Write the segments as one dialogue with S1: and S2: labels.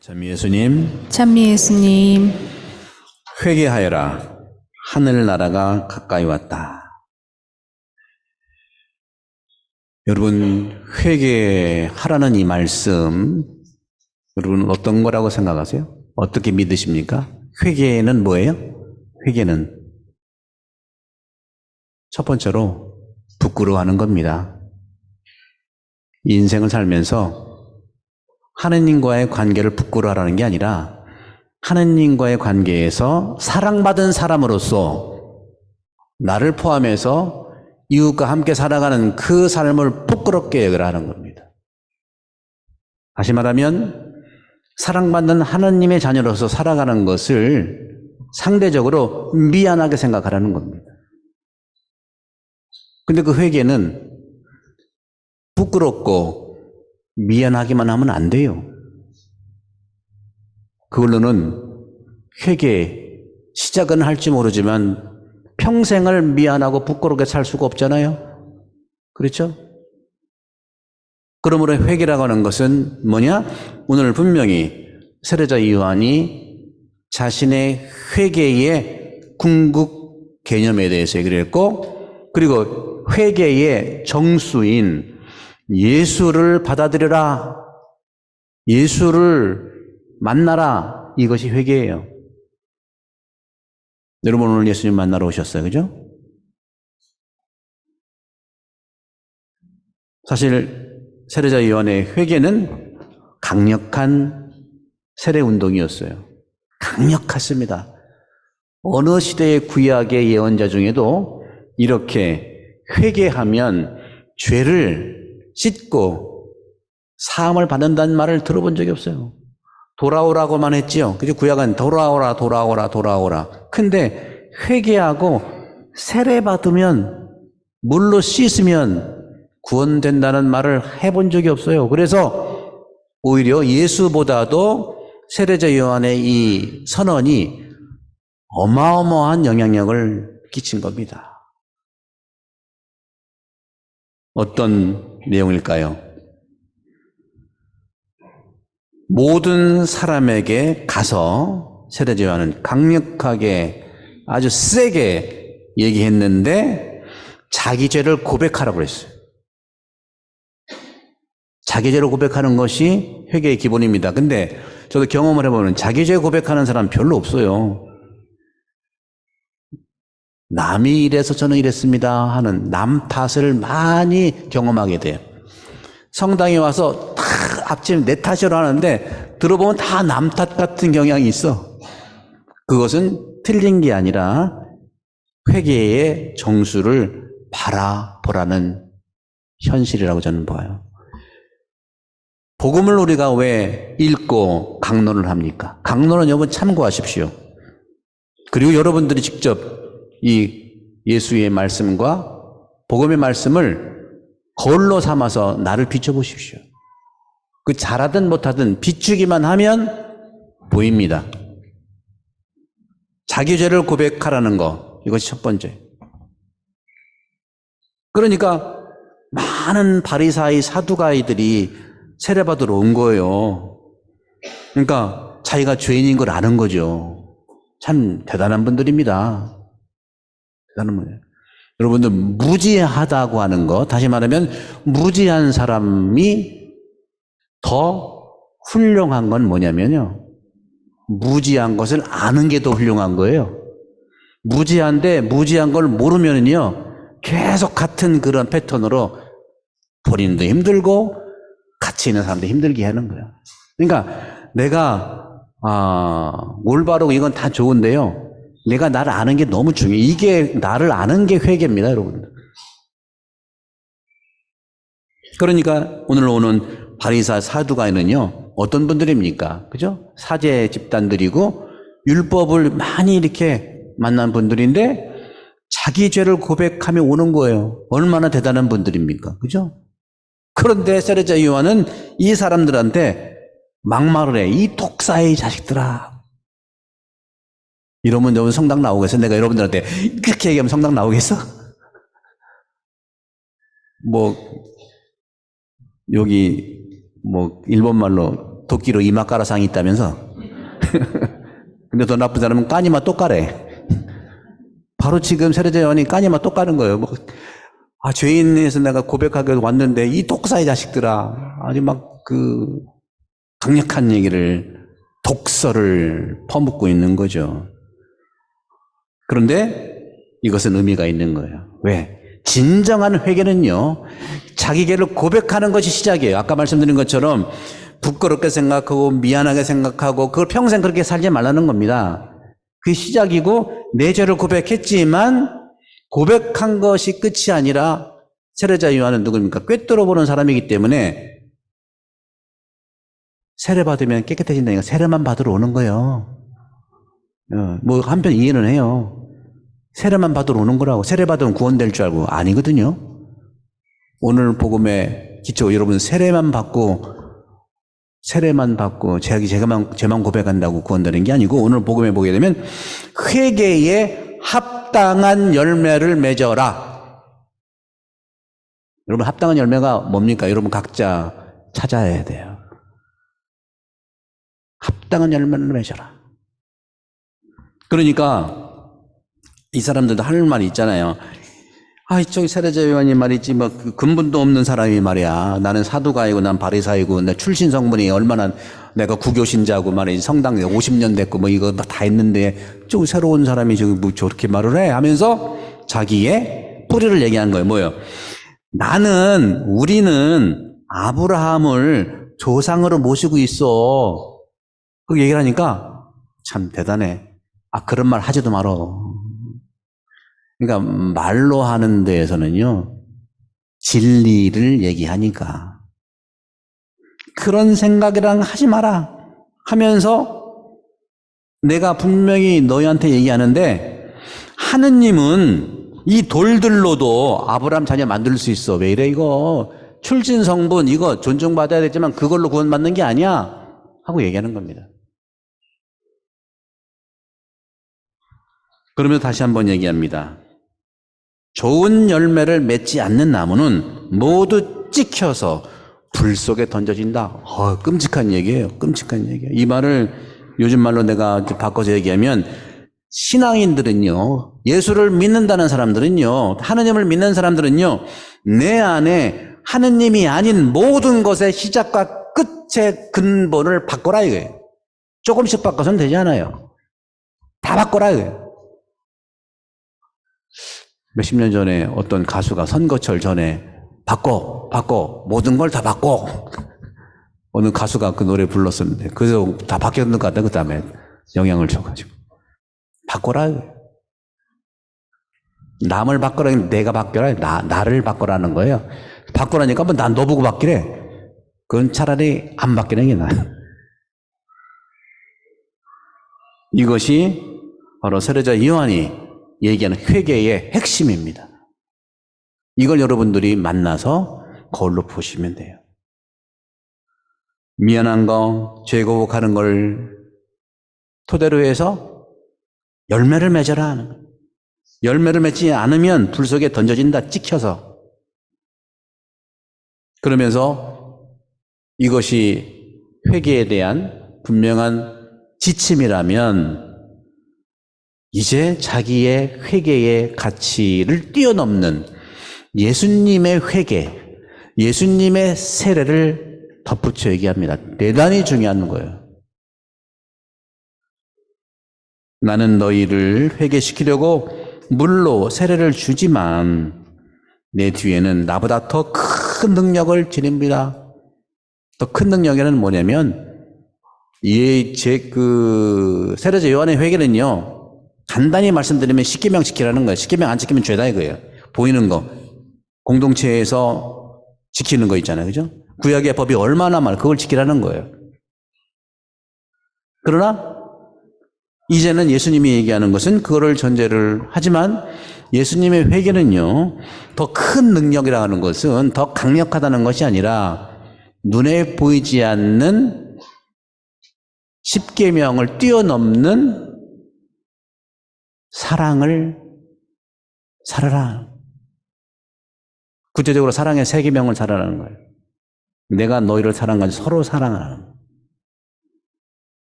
S1: 찬미 예수님,
S2: 찬미 예수님,
S1: 회개하여라. 하늘나라가 가까이 왔다. 여러분, 회개하라는 이 말씀, 여러분 어떤 거라고 생각하세요? 어떻게 믿으십니까? 회개는 뭐예요? 회개는 첫 번째로 부끄러워하는 겁니다. 이 인생을 살면서 하느님과의 관계를 부끄러워하라는 게 아니라 하느님과의 관계에서 사랑받은 사람으로서 나를 포함해서 이웃과 함께 살아가는 그 삶을 부끄럽게 여기라는 겁니다. 다시 말하면 사랑받는 하느님의 자녀로서 살아가는 것을 상대적으로 미안하게 생각하라는 겁니다. 근데 그 회개는 부끄럽고 미안하기만 하면 안 돼요. 그걸로는 회개 시작은 할지 모르지만 평생을 미안하고 부끄럽게 살 수가 없잖아요. 그렇죠? 그러므로 회개라고 하는 것은 뭐냐? 오늘 분명히 세례자 요한이 자신의 회개의 궁극 개념에 대해서 얘기를 했고, 그리고 회개의 정수인 예수를 받아들여라, 예수를 만나라, 이것이 회개예요. 여러분 오늘 예수님 만나러 오셨어요, 그죠? 사실 세례자 요한의 회개는 강력한 세례 운동이었어요. 강력했습니다. 어느 시대의 구약의 예언자 중에도 이렇게 회개하면 죄를 씻고 사함을 받는다는 말을 들어본 적이 없어요. 돌아오라고만 했지요. 그죠? 구약은 돌아오라, 돌아오라, 돌아오라. 근데 회개하고 세례 받으면, 물로 씻으면 구원된다는 말을 해본 적이 없어요. 그래서 오히려 예수보다도 세례자 요한의 이 선언이 어마어마한 영향력을 끼친 겁니다. 어떤 내용일까요? 모든 사람에게 가서 세례자 요한은 강력하게 아주 세게 얘기했는데 자기 죄를 고백하라고 그랬어요. 자기 죄를 고백하는 것이 회개의 기본입니다. 근데 저도 경험을 해보면 자기 죄 고백하는 사람 별로 없어요. 남이 이래서 저는 이랬습니다 하는 남 탓을 많이 경험하게 돼요. 성당에 와서 다 앞집 내 탓이라고 하는데 들어보면 다 남 탓 같은 경향이 있어. 그것은 틀린 게 아니라 회개의 정수를 바라보라는 현실이라고 저는 봐요. 복음을 우리가 왜 읽고 강론을 합니까? 강론은 여러분 참고하십시오. 그리고 여러분들이 직접 이 예수의 말씀과 복음의 말씀을 거울로 삼아서 나를 비춰보십시오. 그 잘하든 못하든 비추기만 하면 보입니다. 자기 죄를 고백하라는 거, 이것이 첫 번째. 그러니까 많은 바리사이 사두가이들이 세례받으러 온 거예요. 그러니까 자기가 죄인인 걸 아는 거죠. 참 대단한 분들입니다. 대단한 분이에요. 여러분들 무지하다고 하는 거, 다시 말하면 무지한 사람이 더 훌륭한 건 뭐냐면요, 무지한 것을 아는 게 더 훌륭한 거예요. 무지한데 무지한 걸 모르면요 계속 같은 그런 패턴으로 본인도 힘들고 같이 있는 사람도 힘들게 하는 거예요. 그러니까 내가 올바르고 이건 다 좋은데요, 내가 나를 아는 게 너무 중요해요. 이게 나를 아는 게 회개입니다, 여러분들. 그러니까 오늘 오는 바리사 사두가이는요 어떤 분들입니까? 그죠? 사제 집단들이고 율법을 많이 이렇게 만난 분들인데 자기 죄를 고백하며 오는 거예요. 얼마나 대단한 분들입니까? 그죠? 그런데 세례자 요한은 이 사람들한테 막말을 해. 이 독사의 자식들아. 이러면 여러분 성당 나오겠어? 내가 여러분들한테 그렇게 얘기하면 성당 나오겠어? 여기 일본말로 도끼로 이마 깔아 상이 있다면서. 근데 더 나쁜 사람은 까니마 또 까래. 바로 지금 세례자 요한이 까니마 또 까는 거예요. 뭐, 죄인에서 내가 고백하게 왔는데 이 독사의 자식들아. 아주 막 강력한 얘기를, 독설을 퍼붓고 있는 거죠. 그런데 이것은 의미가 있는 거예요. 왜? 진정한 회개는요, 자기 죄를 고백하는 것이 시작이에요. 아까 말씀드린 것처럼 부끄럽게 생각하고 미안하게 생각하고 그걸 평생 그렇게 살지 말라는 겁니다. 그 시작이고, 내 죄를 고백했지만 고백한 것이 끝이 아니라, 세례자 요한은 누구입니까? 꿰뚫어 보는 사람이기 때문에 세례 받으면 깨끗해진다니까 세례만 받으러 오는 거예요. 뭐 한편 이해는 해요. 세례만 받으러 오는 거라고. 세례 받으면 구원될 줄 알고. 아니거든요. 오늘 복음의 기초, 여러분 세례만 받고 제만 고백한다고 구원되는 게 아니고, 오늘 복음에 보게 되면 회개에 합당한 열매를 맺어라. 여러분 합당한 열매가 뭡니까? 여러분 각자 찾아야 돼요. 합당한 열매를 맺어라. 그러니까 이 사람들도 할 말이 있잖아요. 저기 세례자 요한이 말이지 뭐 근본도 없는 사람이 말이야. 나는 사두가이고 난 바리사이고 내 출신 성분이 얼마나, 내가 구교 신자고 말이지 성당에 50년 됐고 뭐 이거 다 했는데 좀 새로운 사람이 저기 뭐 저렇게 말을 해 하면서 자기의 뿌리를 얘기한 거예요. 뭐예요? 우리는 아브라함을 조상으로 모시고 있어. 그 얘기를 하니까 참 대단해. 그런 말 하지도 말어. 그러니까 말로 하는 데에서는요, 진리를 얘기하니까 그런 생각이랑 하지 마라 하면서, 내가 분명히 너희한테 얘기하는데 하느님은 이 돌들로도 아브라함 자녀 만들 수 있어. 왜 이래 이거. 출신 성분 이거 존중받아야 되지만 그걸로 구원받는 게 아니야 하고 얘기하는 겁니다. 그러면 다시 한번 얘기합니다. 좋은 열매를 맺지 않는 나무는 모두 찍혀서 불 속에 던져진다. 끔찍한 얘기예요. 끔찍한 얘기예요. 이 말을 요즘 말로 내가 바꿔서 얘기하면, 신앙인들은요, 예수를 믿는다는 사람들은요, 하느님을 믿는 사람들은요, 내 안에 하느님이 아닌 모든 것의 시작과 끝의 근본을 바꿔라 이거예요. 조금씩 바꿔서는 되지 않아요. 다 바꿔라 이거예요. 몇십 년 전에 어떤 가수가 선거철 전에 바꿔 모든 걸 다 바꿔, 어느 가수가 그 노래 불렀었는데, 그래서 다 바뀌었는 것 같다. 그 다음에 영향을 줘가지고 바꿔라. 남을 바꿔라, 내가 바뀌어라. 나를 바꿔라는 거예요. 바꿔라니까 뭐 난 너 보고 바뀌래. 그건 차라리 안 바뀌는 게 나아요. 이것이 바로 세례자 요한이 얘기하는 회개의 핵심입니다. 이걸 여러분들이 만나서 거울로 보시면 돼요. 미안한 거, 죄고복하는 걸 토대로 해서 열매를 맺어라 하는 거예요. 열매를 맺지 않으면 불 속에 던져진다, 찍혀서. 그러면서 이것이 회개에 대한 분명한 지침이라면, 이제 자기의 회개의 가치를 뛰어넘는 예수님의 회개, 예수님의 세례를 덧붙여 얘기합니다. 대단히 중요한 거예요. 나는 너희를 회개시키려고 물로 세례를 주지만 내 뒤에는 나보다 더 큰 능력을 지닙니다. 더 큰 능력에는 뭐냐면, 세례자 요한의 회개는요, 간단히 말씀드리면 십계명 지키라는 거예요. 십계명 안 지키면 죄다 이거예요. 보이는 거, 공동체에서 지키는 거 있잖아요, 그죠? 구약의 법이 얼마나 많아, 그걸 지키라는 거예요. 그러나 이제는 예수님이 얘기하는 것은 그거를 전제를 하지만, 예수님의 회개는요, 더 큰 능력이라고 하는 것은 더 강력하다는 것이 아니라 눈에 보이지 않는 십계명을 뛰어넘는 사랑을 살아라. 구체적으로 사랑의 세 계명을 살아라는 거예요. 내가 너희를 사랑하지 서로 사랑하라는 거예요.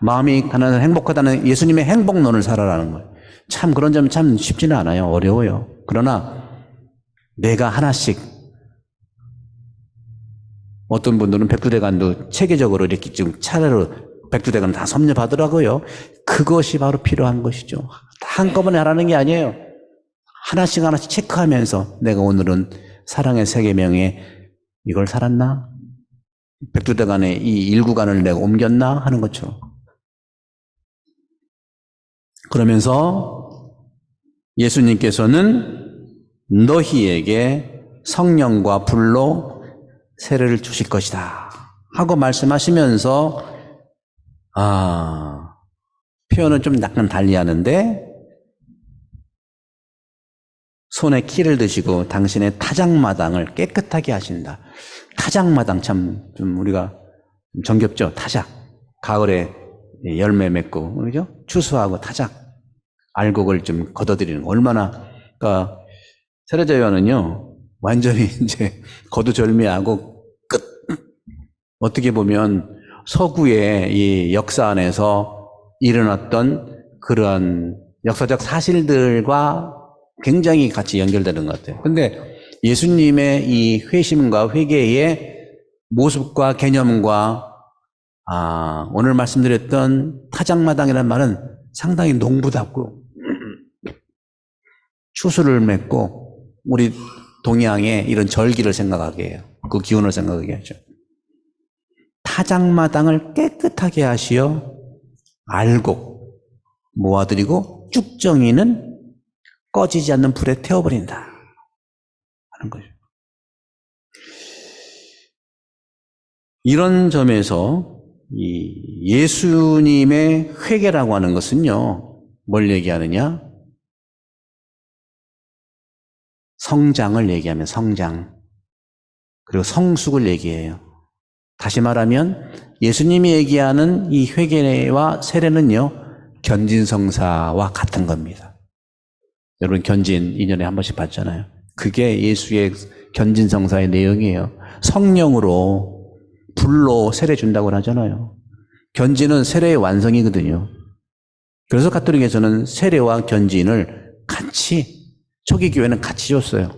S1: 마음이 가난해서 행복하다는 예수님의 행복론을 살아라는 거예요. 참 그런 점은 참 쉽지는 않아요. 어려워요. 그러나 내가 하나씩, 어떤 분들은 백두대간도 체계적으로 이렇게 지금 차례로 백두대간 다 섭렵하더라고요. 그것이 바로 필요한 것이죠. 한꺼번에 하라는 게 아니에요. 하나씩 하나씩 체크하면서 내가 오늘은 사랑의 세계명에 이걸 살았나? 백두대간의 이 일구간을 내가 옮겼나? 하는 것처럼. 그러면서 예수님께서는 너희에게 성령과 불로 세례를 주실 것이다 하고 말씀하시면서, 표현은 좀 약간 달리 하는데, 손에 키를 드시고 당신의 타작마당을 깨끗하게 하신다. 타작마당 참 좀 우리가 정겹죠? 타작. 가을에 열매 맺고, 그죠? 추수하고 타작. 알곡을 좀 걷어들이는 거. 얼마나, 그러니까 세례자 요한은요, 완전히 이제 거두절미하고 끝. 어떻게 보면 서구의 이 역사 안에서 일어났던 그러한 역사적 사실들과 굉장히 같이 연결되는 것 같아요. 근데 예수님의 이 회심과 회개의 모습과 개념과 오늘 말씀드렸던 타작마당이라는 말은 상당히 농부답고 추수를 맺고 우리 동양의 이런 절기를 생각하게 해요. 그 기운을 생각하게 하죠. 타작마당을 깨끗하게 하시어 알곡 모아들이고 쭉정이는 꺼지지 않는 불에 태워버린다 하는 거죠. 이런 점에서 이 예수님의 회개라고 하는 것은요, 뭘 얘기하느냐? 성장을 얘기하면 성장, 그리고 성숙을 얘기해요. 다시 말하면 예수님이 얘기하는 이 회개와 세례는요, 견진성사와 같은 겁니다. 여러분 견진 2년에 한 번씩 받잖아요. 그게 예수의 견진성사의 내용이에요. 성령으로 불로 세례 준다고 하잖아요. 견진은 세례의 완성이거든요. 그래서 가톨릭에서는 세례와 견진을 같이, 초기 교회는 같이 줬어요.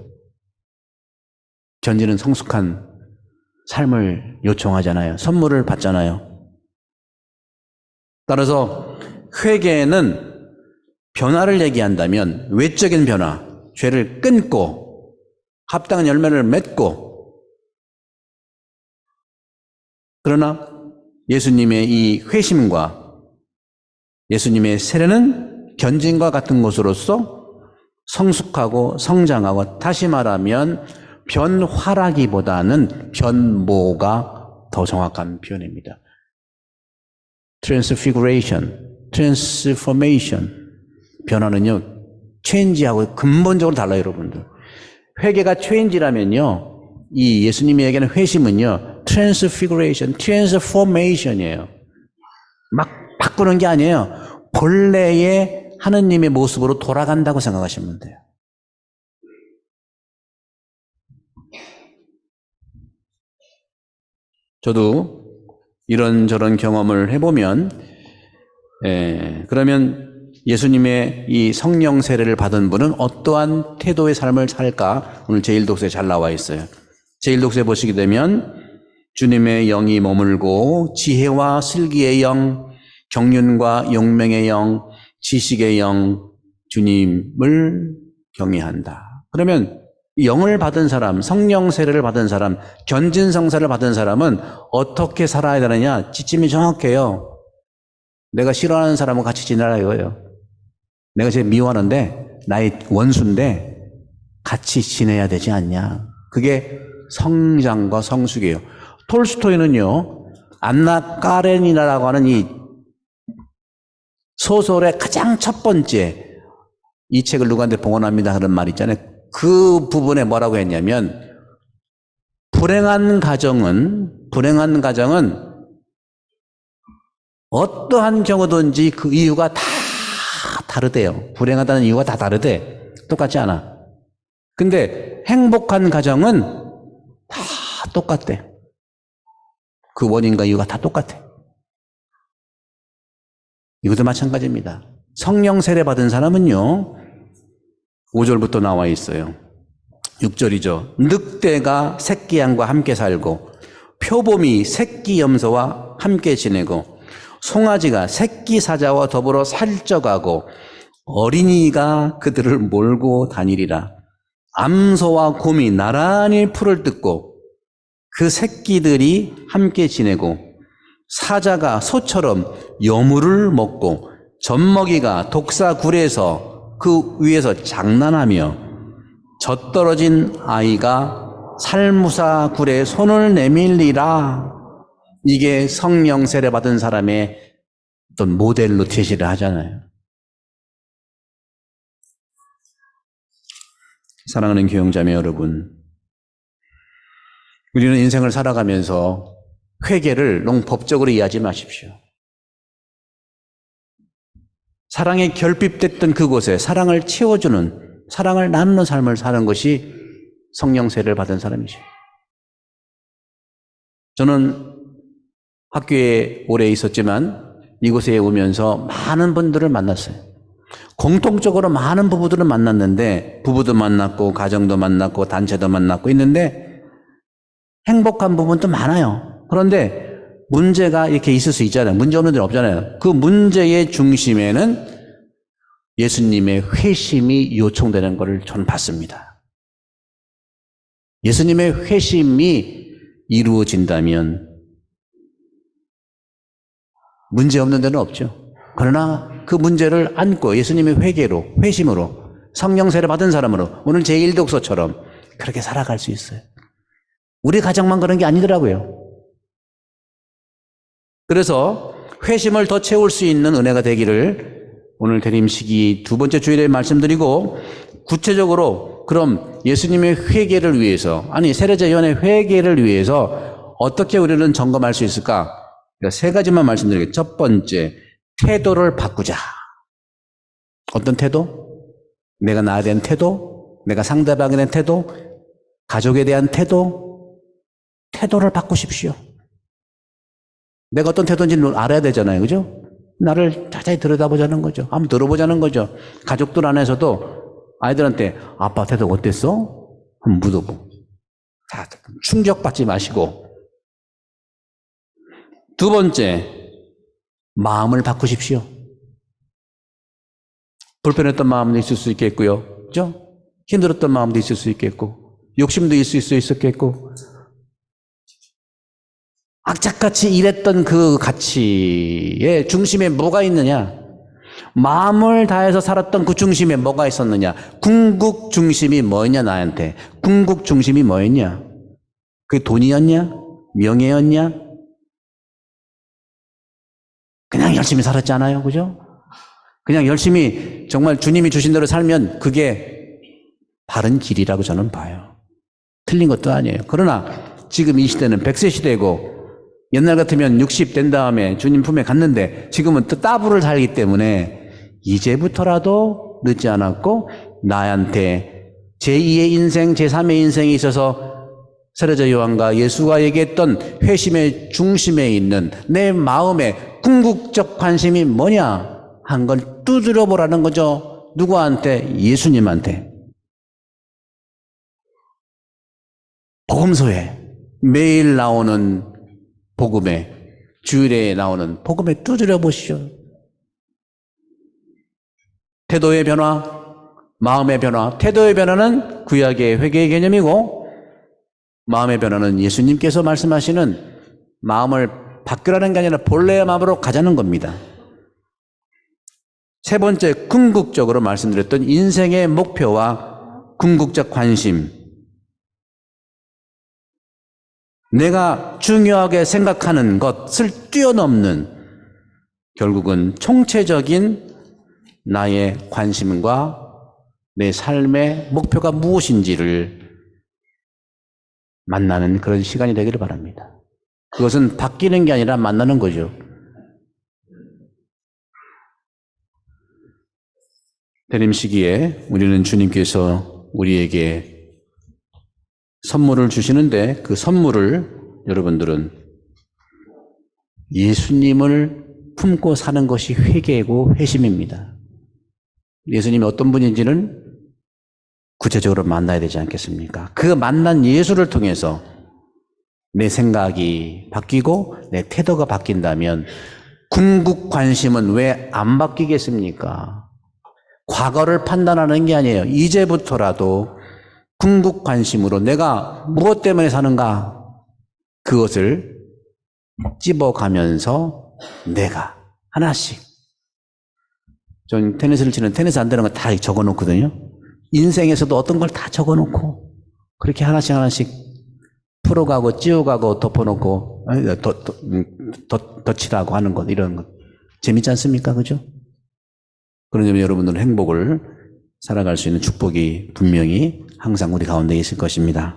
S1: 견진은 성숙한 삶을 요청하잖아요. 선물을 받잖아요. 따라서 회개는 변화를 얘기한다면 외적인 변화, 죄를 끊고 합당한 열매를 맺고, 그러나 예수님의 이 회심과 예수님의 세례는 견진과 같은 것으로서 성숙하고 성장하고, 다시 말하면 변화라기보다는 변모가 더 정확한 표현입니다. transfiguration, transformation. 변화는요, 체인지하고 근본적으로 달라요, 여러분들. 회개가 체인지라면요, 이 예수님이 얘기하는 회심은요, transfiguration, transformation이에요. 막 바꾸는 게 아니에요. 본래의 하느님의 모습으로 돌아간다고 생각하시면 돼요. 저도 이런저런 경험을 해보면, 그러면 예수님의 이 성령 세례를 받은 분은 어떠한 태도의 삶을 살까? 오늘 제1독서에 잘 나와 있어요. 제1독서에 보시게 되면 주님의 영이 머물고 지혜와 슬기의 영, 경륜과 용맹의 영, 지식의 영, 주님을 경외한다. 그러면 영을 받은 사람, 성령 세례를 받은 사람, 견진성사를 받은 사람은 어떻게 살아야 되느냐? 지침이 정확해요. 내가 싫어하는 사람과 같이 지내라 이거예요. 내가 제일 미워하는데 나의 원수인데 같이 지내야 되지 않냐. 그게 성장과 성숙이에요. 톨스토이는요, 안나 까레니나라고 하는 이 소설의 가장 첫 번째, 이 책을 누구한테 봉헌합니다 하는 말 있잖아요. 그 부분에 뭐라고 했냐면, 불행한 가정은 어떠한 경우든지 그 이유가 다 다르대요. 불행하다는 이유가 다 다르대. 똑같지 않아. 근데 행복한 가정은 다 똑같대. 그 원인과 이유가 다 똑같아. 이것도 마찬가지입니다. 성령 세례 받은 사람은요, 5절부터 나와 있어요. 6절이죠. 늑대가 새끼 양과 함께 살고 표범이 새끼 염소와 함께 지내고 송아지가 새끼 사자와 더불어 살쪄가고 어린이가 그들을 몰고 다니리라. 암소와 곰이 나란히 풀을 뜯고 그 새끼들이 함께 지내고 사자가 소처럼 여물을 먹고 젖먹이가 독사굴에서 그 위에서 장난하며 젖떨어진 아이가 살무사 굴에 손을 내밀리라. 이게 성령 세례 받은 사람의 어떤 모델로 제시를 하잖아요. 사랑하는 교영자매 여러분, 우리는 인생을 살아가면서 회개를 너무 법적으로 이해하지 마십시오. 사랑에 결핍됐던 그곳에 사랑을 채워주는, 사랑을 나누는 삶을 사는 것이 성령 세례를 받은 사람이죠. 저는 학교에 오래 있었지만 이곳에 오면서 많은 분들을 만났어요. 공통적으로 많은 부부들을 만났는데, 부부도 만났고 가정도 만났고 단체도 만났고 있는데 행복한 부분도 많아요. 그런데 문제가 이렇게 있을 수 있잖아요. 문제 없는 데는 없잖아요. 그 문제의 중심에는 예수님의 회심이 요청되는 것을 저는 봤습니다. 예수님의 회심이 이루어진다면 문제 없는 데는 없죠. 그러나 그 문제를 안고 예수님의 회개로, 회심으로, 성령 세례 받은 사람으로 오늘 제1독서처럼 그렇게 살아갈 수 있어요. 우리 가정만 그런 게 아니더라고요. 그래서 회심을 더 채울 수 있는 은혜가 되기를 오늘 대림식이 두 번째 주일에 말씀드리고, 구체적으로 그럼 예수님의 회개를 위해서, 아니 세례자위원회 회개를 위해서 어떻게 우리는 점검할 수 있을까? 세 가지만 말씀드리겠습니다. 첫 번째, 태도를 바꾸자. 어떤 태도? 내가 나에 대한 태도, 내가 상대방에 대한 태도, 가족에 대한 태도, 태도를 바꾸십시오. 내가 어떤 태도인지는 알아야 되잖아요. 그죠? 나를 자세히 들여다보자는 거죠. 한번 들어보자는 거죠. 가족들 안에서도 아이들한테 아빠 태도가 어땠어? 한번 묻어보고. 다 충격받지 마시고. 두 번째, 마음을 바꾸십시오. 불편했던 마음도 있을 수 있겠고요. 그죠? 힘들었던 마음도 있을 수 있겠고, 욕심도 있을 수 있었겠고, 악착같이 일했던 그 가치의 중심에 뭐가 있느냐? 마음을 다해서 살았던 그 중심에 뭐가 있었느냐? 궁극 중심이 뭐였냐, 나한테? 궁극 중심이 뭐였냐? 그게 돈이었냐? 명예였냐? 그냥 열심히 살았잖아요. 그죠? 그냥 열심히 정말 주님이 주신 대로 살면 그게 바른 길이라고 저는 봐요. 틀린 것도 아니에요. 그러나 지금 이 시대는 100세 시대고, 옛날 같으면 60 된 다음에 주님 품에 갔는데 지금은 또 따블을 살기 때문에 이제부터라도 늦지 않았고, 나한테 제2의 인생, 제3의 인생에 있어서 세례자 요한과 예수가 얘기했던 회심의 중심에 있는 내 마음의 궁극적 관심이 뭐냐 한 걸 두드려 보라는 거죠. 누구한테? 예수님한테. 복음서에 매일 나오는 복음에, 주일에 나오는 복음에 두드려 보시죠. 태도의 변화, 마음의 변화. 태도의 변화는 구약의 회개의 개념이고, 마음의 변화는 예수님께서 말씀하시는 마음을 바꾸라는 게 아니라 본래의 마음으로 가자는 겁니다. 세 번째, 궁극적으로 말씀드렸던 인생의 목표와 궁극적 관심. 내가 중요하게 생각하는 것을 뛰어넘는, 결국은 총체적인 나의 관심과 내 삶의 목표가 무엇인지를 만나는 그런 시간이 되기를 바랍니다. 그것은 바뀌는 게 아니라 만나는 거죠. 대림 시기에 우리는 주님께서 우리에게 선물을 주시는데, 그 선물을 여러분들은 예수님을 품고 사는 것이 회개고 회심입니다. 예수님이 어떤 분인지는 구체적으로 만나야 되지 않겠습니까? 그 만난 예수를 통해서 내 생각이 바뀌고 내 태도가 바뀐다면 궁극 관심은 왜 안 바뀌겠습니까? 과거를 판단하는 게 아니에요. 이제부터라도 궁극 관심으로 내가 무엇 때문에 사는가? 그것을 찝어가면서 내가 하나씩. 전 테니스를 치는 테니스 안 되는 거 다 적어 놓거든요. 인생에서도 어떤 걸 다 적어 놓고 그렇게 하나씩 하나씩 풀어가고 찌워가고 덮어놓고 덧칠하고 하는 것, 이런 것 재밌지 않습니까? 그죠? 그런 점에 여러분들은 행복을 살아갈 수 있는 축복이 분명히 항상 우리 가운데 있을 것입니다.